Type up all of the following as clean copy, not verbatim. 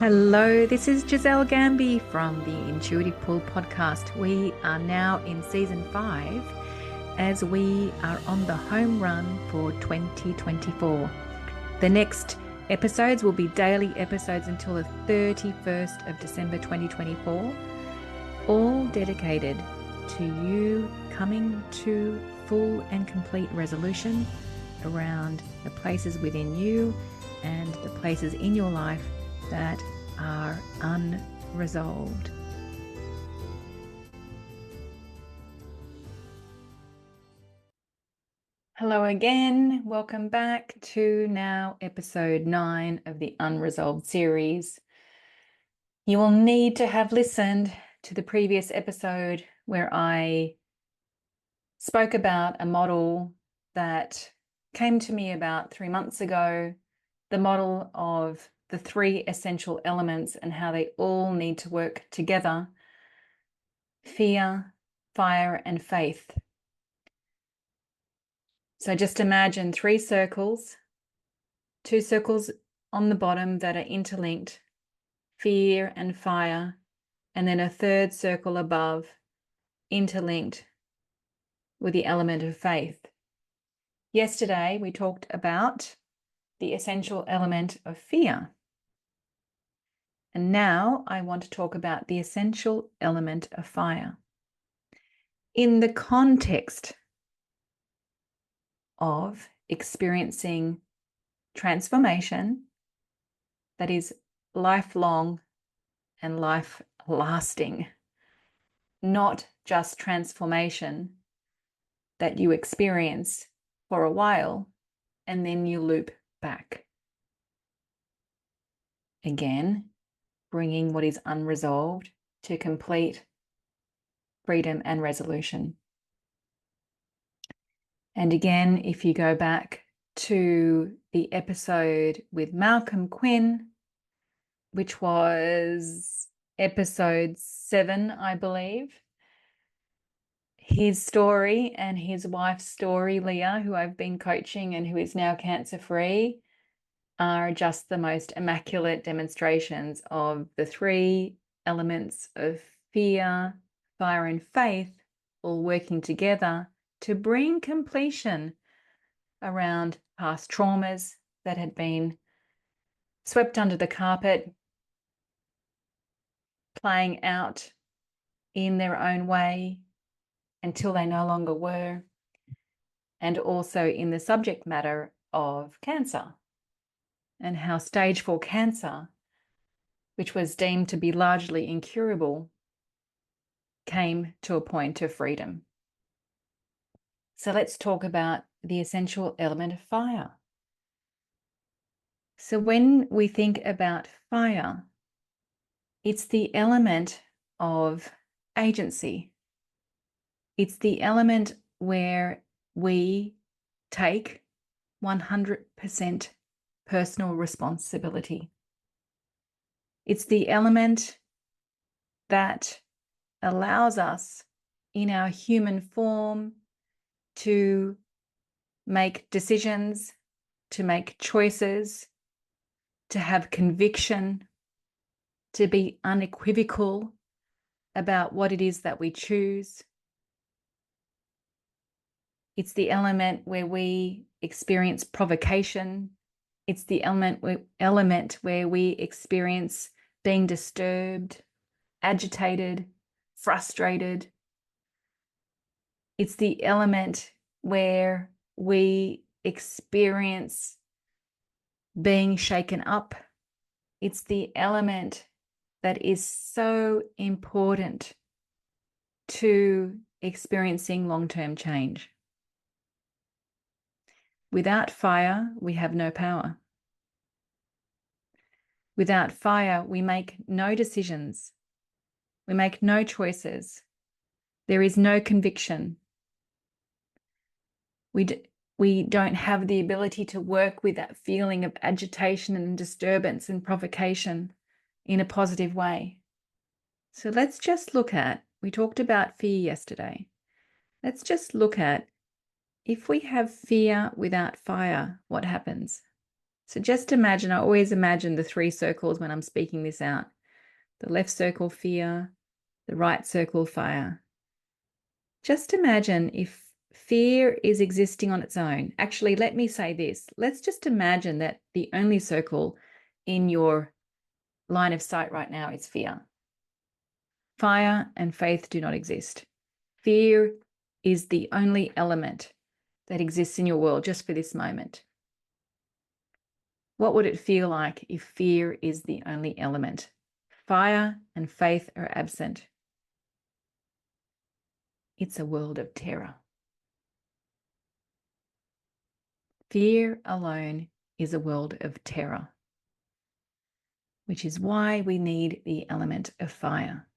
Hello, this is Giselle Gamby from the Intuitive Pull podcast. We are now in season 5 as we are on the home run for 2024. The next episodes will be daily episodes until the 31st of December 2024, all dedicated to you coming to full and complete resolution around the places within you and the places in your life that are unresolved. Hello again. Welcome back to now episode 9 of the Unresolved series. You will need to have listened to the previous episode where I spoke about a model that came to me about 3 months ago, the model of the 3 essential elements and how they all need to work together: fear, fire, and faith. So just imagine 3 circles, 2 circles on the bottom that are interlinked, fear and fire, and then a 3rd circle above, interlinked with the element of faith. Yesterday, we talked about the essential element of fear. And now I want to talk about the essential element of fire in the context of experiencing transformation that is lifelong and life-lasting, not just transformation that you experience for a while and then you loop back. Again, bringing what is unresolved to complete freedom and resolution. And again, if you go back to the episode with Malcolm Quinn, which was episode 7, I believe, his story and his wife's story, Leah, who I've been coaching and who is now cancer-free, are just the most immaculate demonstrations of the 3 elements of fear, fire, and faith all working together to bring completion around past traumas that had been swept under the carpet, playing out in their own way until they no longer were, and also in the subject matter of cancer and how stage 4 cancer, which was deemed to be largely incurable, came to a point of freedom. So let's talk about the essential element of fire. So when we think about fire, it's the element of agency. It's the element where we take 100% personal responsibility. It's the element that allows us in our human form to make decisions, to make choices, to have conviction, to be unequivocal about what it is that we choose. It's the element where we experience provocation. It's the element where we experience being disturbed, agitated, frustrated. It's the element where we experience being shaken up. It's the element that is so important to experiencing long-term change. Without fire, we have no power. Without fire, we make no decisions. We make no choices. There is no conviction. We don't have the ability to work with that feeling of agitation and disturbance and provocation in a positive way. So let's just look at, we talked about fear yesterday. Let's just look at, if we have fear without fire, what happens? So just imagine, I always imagine the 3 circles when I'm speaking this out. The left circle, fear, the right circle, fire. Just imagine if fear is existing on its own. Actually, let me say this. Let's just imagine that the only circle in your line of sight right now is fear. Fire and faith do not exist. Fear is the only element that exists in your world just for this moment. What would it feel like if fear is the only element? Fire and faith are absent. It's a world of terror. Fear alone is a world of terror, which is why we need the element of fire.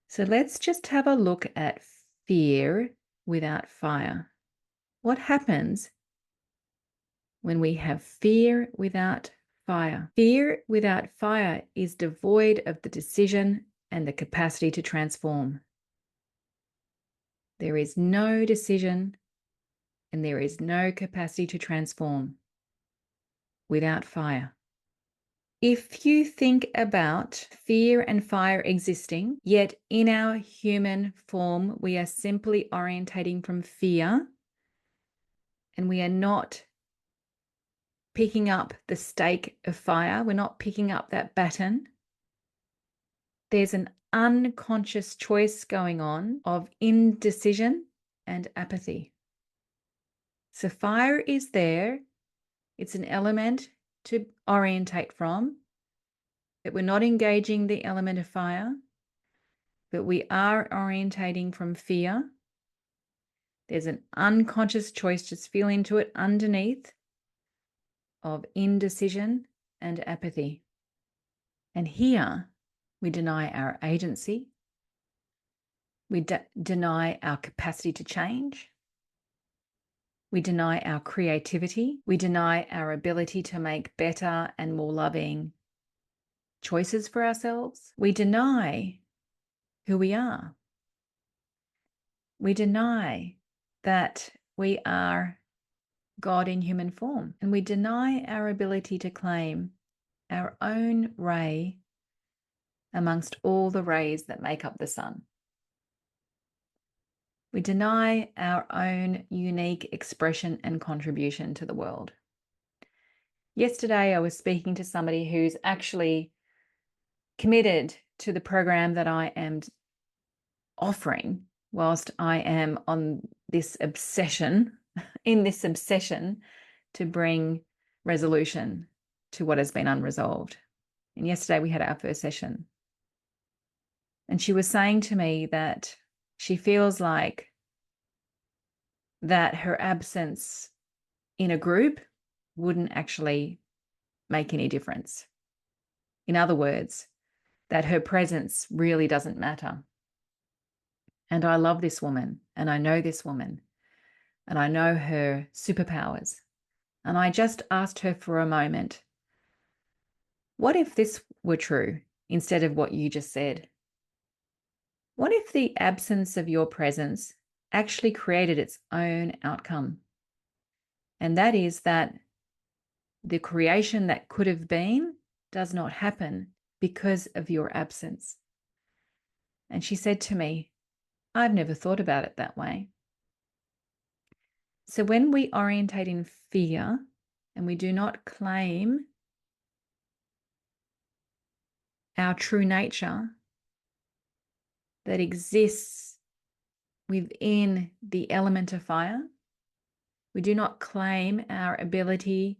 So let's just have a look at fear without fire. What happens when we have fear without fire? Fear without fire is devoid of the decision and the capacity to transform. There is no decision and there is no capacity to transform without fire. If you think about fear and fire existing, yet in our human form, we are simply orientating from fear and we are not picking up the stake of fire, we're not picking up that baton. There's an unconscious choice going on of indecision and apathy. So fire is there. It's an element to orientate from, but we're not engaging the element of fire, but we are orientating from fear. There's an unconscious choice, just feel into it underneath, of indecision and apathy. And here we deny our agency. We deny our capacity to change. We deny our creativity. We deny our ability to make better and more loving choices for ourselves. We deny who we are. We deny that we are God in human form. And we deny our ability to claim our own ray amongst all the rays that make up the sun. We deny our own unique expression and contribution to the world. Yesterday, I was speaking to somebody who's actually committed to the program that I am offering whilst I am on this obsession, in this obsession to bring resolution to what has been unresolved. And yesterday we had our first session. And she was saying to me that she feels like that her absence in a group wouldn't actually make any difference. In other words, that her presence really doesn't matter. And I love this woman, and I know this woman, and I know her superpowers. And I just asked her for a moment, what if this were true instead of what you just said? What if the absence of your presence actually created its own outcome? And that is that the creation that could have been does not happen because of your absence. And she said to me, I've never thought about it that way. So when we orientate in fear and we do not claim our true nature that exists within the element of fire, we do not claim our ability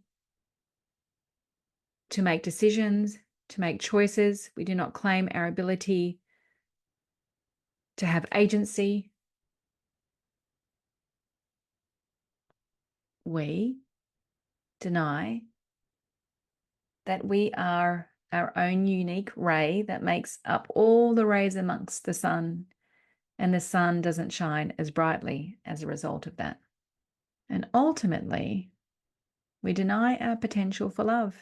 to make decisions, to make choices. We do not claim our ability to have agency. We deny that we are our own unique ray that makes up all the rays amongst the sun, and the sun doesn't shine as brightly as a result of that. And ultimately, we deny our potential for love.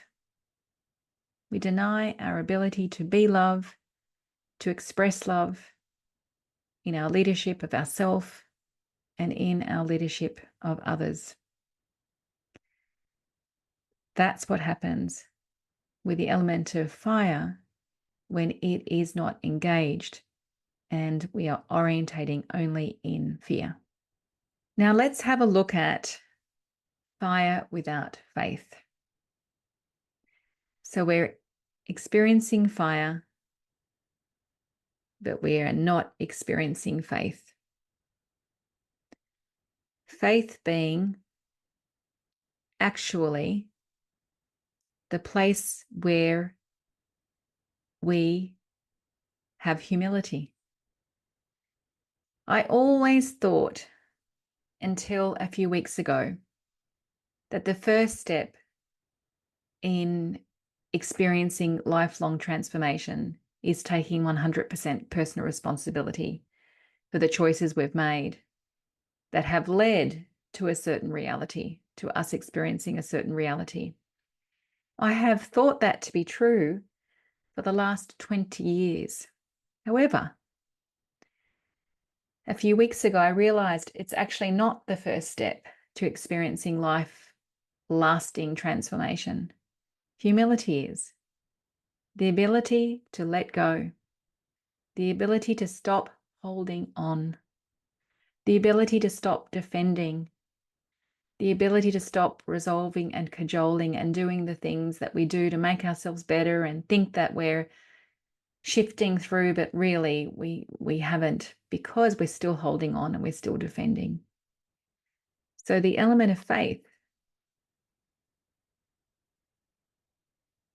We deny our ability to be love, to express love in our leadership of ourselves and in our leadership of others. That's what happens with the element of fire when it is not engaged and we are orientating only in fear. Now let's have a look at fire without faith. So we're experiencing fire, but we are not experiencing faith. Faith being actually the place where we have humility. I always thought until a few weeks ago that the first step in experiencing lifelong transformation is taking 100% personal responsibility for the choices we've made that have led to a certain reality, to us experiencing a certain reality. I have thought that to be true for the last 20 years. However, a few weeks ago, I realized it's actually not the first step to experiencing life-lasting transformation. Humility is the ability to let go, the ability to stop holding on, the ability to stop defending, the ability to stop resolving and cajoling and doing the things that we do to make ourselves better and think that we're shifting through, but really we haven't, because we're still holding on and we're still defending. So the element of faith,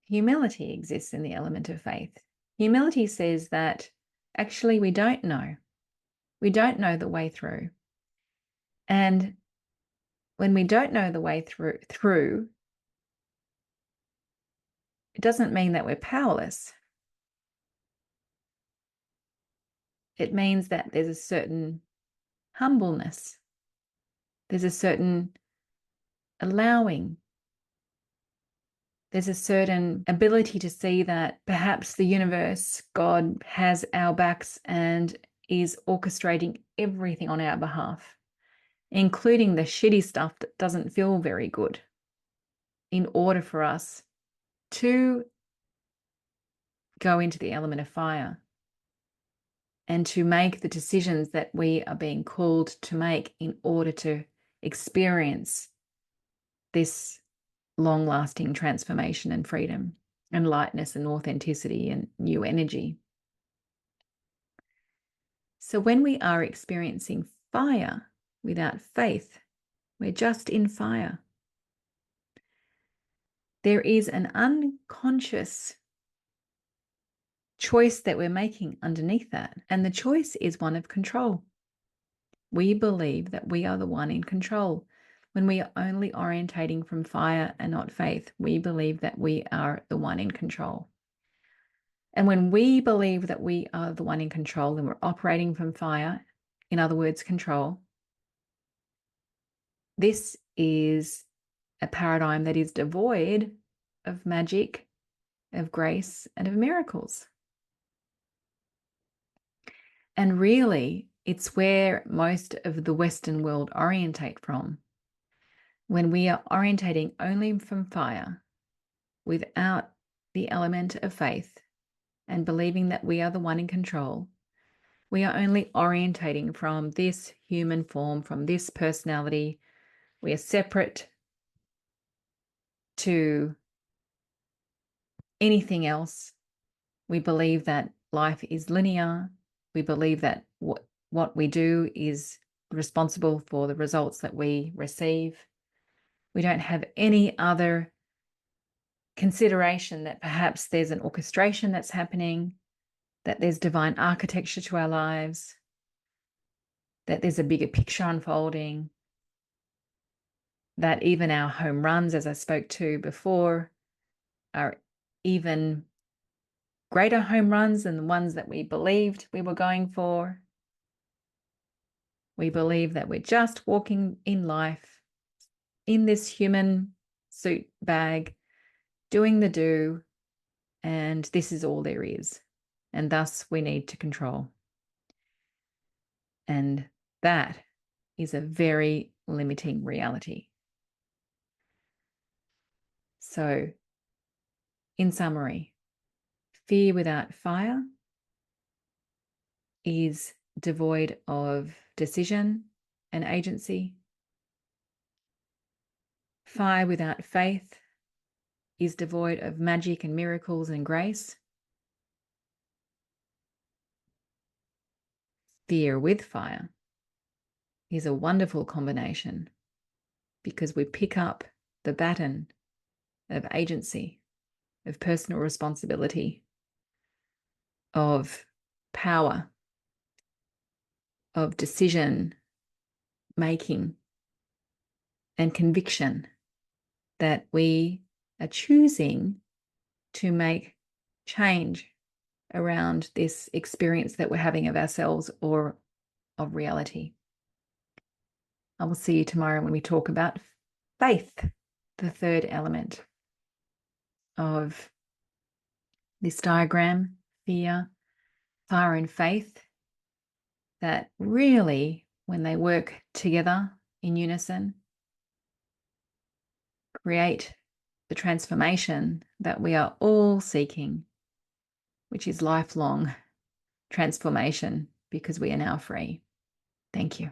humility exists in the element of faith. Humility says that actually we don't know. We don't know the way through. And when we don't know the way through, it doesn't mean that we're powerless. It means that there's a certain humbleness. There's a certain allowing. There's a certain ability to see that perhaps the universe, God, has our backs and is orchestrating everything on our behalf, including the shitty stuff that doesn't feel very good, in order for us to go into the element of fire and to make the decisions that we are being called to make in order to experience this long-lasting transformation and freedom and lightness and authenticity and new energy. So when we are experiencing fire without faith, we're just in fire. There is an unconscious choice that we're making underneath that, and the choice is one of control. We believe that we are the one in control. When we are only orientating from fire and not faith, we believe that we are the one in control. And when we believe that we are the one in control and we're operating from fire, in other words, control, this is a paradigm that is devoid of magic, of grace, and of miracles. And really, it's where most of the Western world orientate from. When we are orientating only from fire, without the element of faith, and believing that we are the one in control, we are only orientating from this human form, from this personality. We are separate to anything else. We believe that life is linear. We believe that what we do is responsible for the results that we receive. We don't have any other consideration that perhaps there's an orchestration that's happening, that there's divine architecture to our lives, that there's a bigger picture unfolding, that even our home runs, as I spoke to before, are even greater home runs than the ones that we believed we were going for. We believe that we're just walking in life in this human suit bag, doing the do, and this is all there is. And thus we need to control. And that is a very limiting reality. So, in summary, fear without fire is devoid of decision and agency. Fire without faith is devoid of magic and miracles and grace. Fear with fire is a wonderful combination because we pick up the baton of agency, of personal responsibility, of power, of decision making and conviction that we are choosing to make change around this experience that we're having of ourselves or of reality. I will see you tomorrow when we talk about faith, the third element of this diagram, fear, fire, and faith, that really, when they work together in unison, create the transformation that we are all seeking, which is lifelong transformation because we are now free. Thank you.